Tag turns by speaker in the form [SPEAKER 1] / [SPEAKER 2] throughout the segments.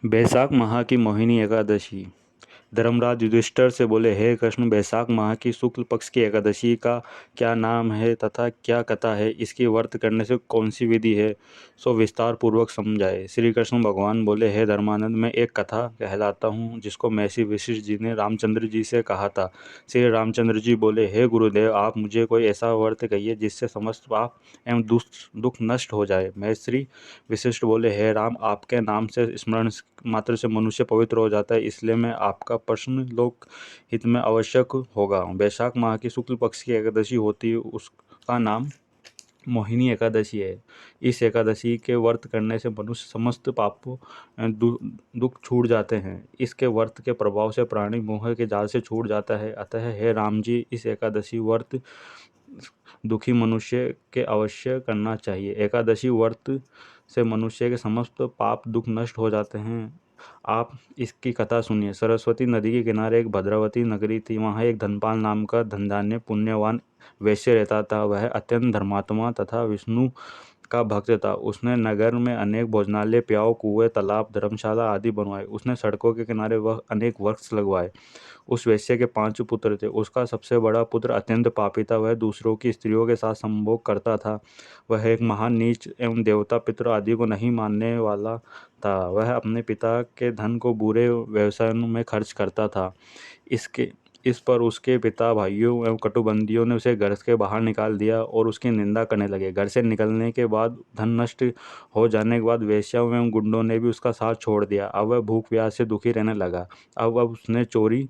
[SPEAKER 1] बैसाख माह की मोहिनी एकादशी। धर्मराज युधिष्ठिर से बोले, हे कृष्ण, बैसाख माह की शुक्ल पक्ष की एकादशी का क्या नाम है तथा क्या कथा है? इसकी व्रत करने से कौन सी विधि है, सो विस्तार पूर्वक समझाए। श्री कृष्ण भगवान बोले, हे धर्मानंद, मैं एक कथा कहलाता हूँ जिसको महर्षि वशिष्ठ जी ने रामचंद्र जी से कहा था। श्री रामचंद्र जी बोले, हे गुरुदेव, आप मुझे कोई ऐसा व्रत कहिए जिससे समस्त पाप एवं दुख नष्ट हो जाए। महर्षि वशिष्ठ बोले, हे राम, आपके नाम से स्मरण मात्र से मनुष्य पवित्र हो जाता है, इसलिए मैं आपका प्रश्न लोक हित में आवश्यक होगा। वैशाख माह की शुक्ल पक्ष की एकादशी होती है, उसका नाम मोहिनी एकादशी है। इस एकादशी के व्रत करने से मनुष्य समस्त पापों दुख छूट जाते हैं। इसके व्रत के प्रभाव से प्राणी मोह के जाल से छूट जाता है। अतः हे राम जी, इस एकादशी व्रत दुखी मनुष्य के अवश्य करना चाहिए। एकादशी व्रत से मनुष्य के समस्त पाप दुख नष्ट हो जाते हैं। आप इसकी कथा सुनिए। सरस्वती नदी के किनारे एक भद्रावती नगरी थी। वहाँ एक धनपाल नाम का धनधान्य पुण्यवान वैश्य रहता था। वह अत्यंत धर्मात्मा तथा विष्णु का भक्त था। उसने नगर में अनेक भोजनालय, प्याऊ, कुएं, तालाब, धर्मशाला आदि बनवाए। उसने सड़कों के किनारे वह अनेक वृक्ष लगवाए। उस वैश्य के 5 पुत्र थे। उसका सबसे बड़ा पुत्र अत्यंत पापी था। वह दूसरों की स्त्रियों के साथ संभोग करता था। वह एक महान नीच एवं देवता, पितृ आदि को नहीं मानने वाला था। वह अपने पिता के धन को बुरे व्यवसायों में खर्च करता था। इस पर उसके पिता, भाइयों एवं कटुबंदियों ने उसे घर के बाहर निकाल दिया और उसकी निंदा करने लगे। घर से निकलने के बाद, धन नष्ट हो जाने के बाद वेश्याओं एवं गुंडों ने भी उसका साथ छोड़ दिया। अब वह भूख प्यास से दुखी रहने लगा। अब उसने चोरी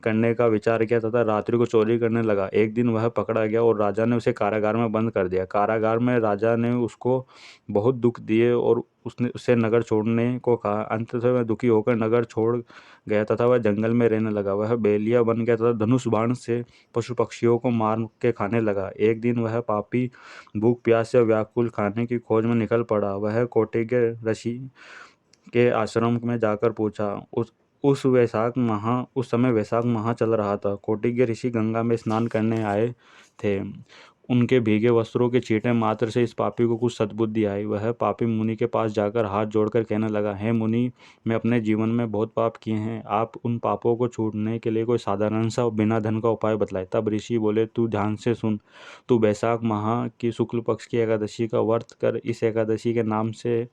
[SPEAKER 1] करने का विचार किया तथा रात्रि को चोरी करने लगा। एक दिन वह पकड़ा गया और राजा ने उसे कारागार में बंद कर दिया। कारागार में राजा ने उसको बहुत दुख दिए और उसने उसे नगर छोड़ने को कहा। अंततः वह दुखी होकर नगर छोड़ गया तथा वह जंगल में रहने लगा। वह बेलिया बन गया तथा धनुष बाण से पशु पक्षियों को मार के खाने लगा। एक दिन वह पापी भूख प्यास से व्याकुल खाने की खोज में निकल पड़ा। वह कौटिल्य ऋषि के आश्रम में जाकर पूछा। उस समय वैशाख माह चल रहा था। कौटिल्य ऋषि गंगा में स्नान करने आए थे। उनके भीगे वस्त्रों के छींटे मात्र से इस पापी को कुछ सद्बुद्धि आई। वह पापी मुनि के पास जाकर हाथ जोड़कर कहने लगा, हे मुनि, मैं अपने जीवन में बहुत पाप किए हैं। आप उन पापों को छूटने के लिए कोई साधारण सा बिना धन का उपाय बतलाए। तब ऋषि बोले, तू ध्यान से सुन। तू वैशाख माह की शुक्ल पक्ष की एकादशी का व्रत कर। इस एकादशी के नाम से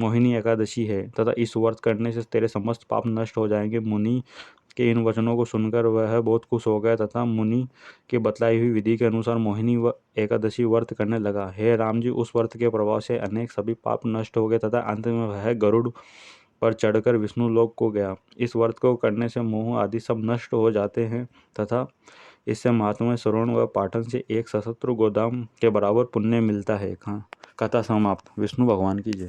[SPEAKER 1] मोहिनी एकादशी है तथा इस व्रत करने से तेरे समस्त पाप नष्ट हो जाएंगे। मुनि के इन वचनों को सुनकर वह बहुत खुश हो गया तथा मुनि के बतलाई हुई विधि के अनुसार मोहिनी एकादशी व्रत करने लगा। हे राम जी, उस व्रत के प्रभाव से अनेक सभी पाप नष्ट हो गए तथा अंत में वह गरुड़ पर चढ़कर विष्णु लोक को गया। इस व्रत को करने से मोह आदि सब नष्ट हो जाते हैं तथा इससे महात्मा श्रवण व पाठन से एक सहस्त्र गोदाम के बराबर पुण्य मिलता है। कथा समाप्त। विष्णु भगवान की जय।